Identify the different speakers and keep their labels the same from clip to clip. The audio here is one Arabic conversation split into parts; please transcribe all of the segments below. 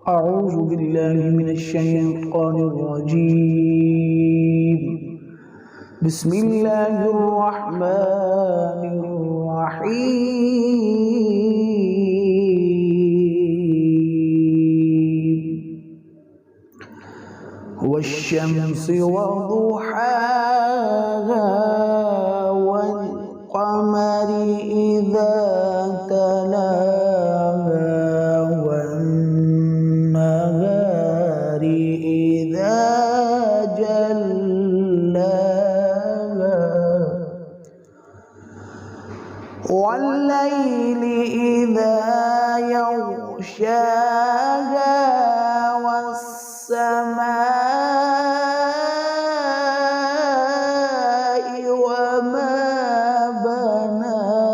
Speaker 1: أعوذ بالله من الشيطان الرجيم. بسم الله الرحمن الرحيم. والشمس وضحاها والقمر إذا تلاها والنهار إذا جلاها والليل إذا يغشاها والسماء وما بناها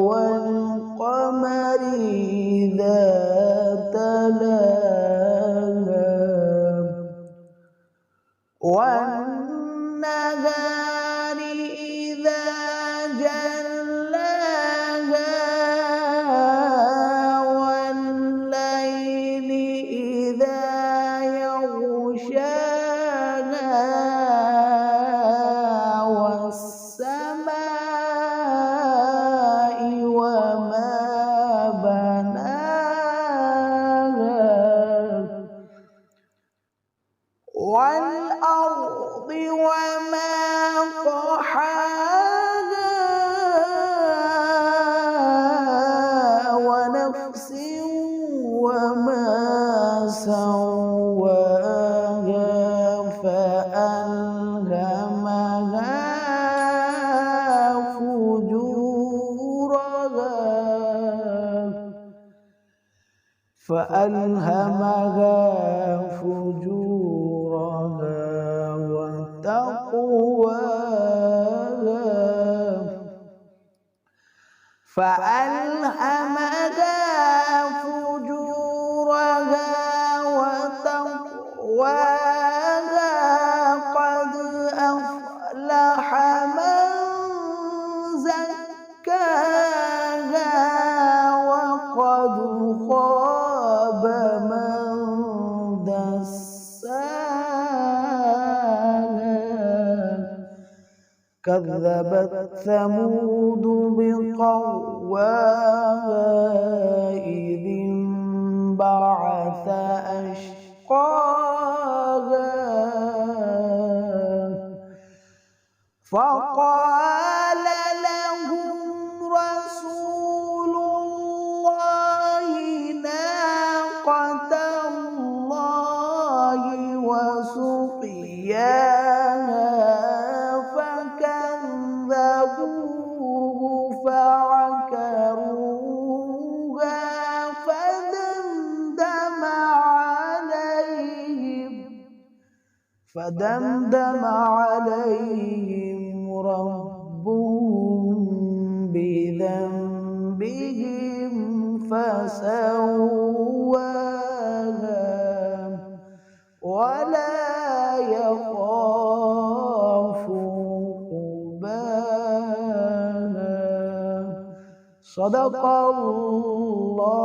Speaker 1: والقمر إذا تلاها والنهار إذا جلاها والليل إذا يغشاها والسماء وما بناها والأرض وما طحاها ونفس وما سواها فألهمها فجورها وتقواها فألهمها فجورها وتقواها قد أفلح من زكاها وقد خاب من دساها كذبت ثمود بطغواها إذ انبعث أشقاها فقال لهم رسول الله ناقة الله وسقياها فكذبوه فعقروها فدمدم عليهم ربهم بذنبهم فسواها ولا يخاف عقباها. صدق الله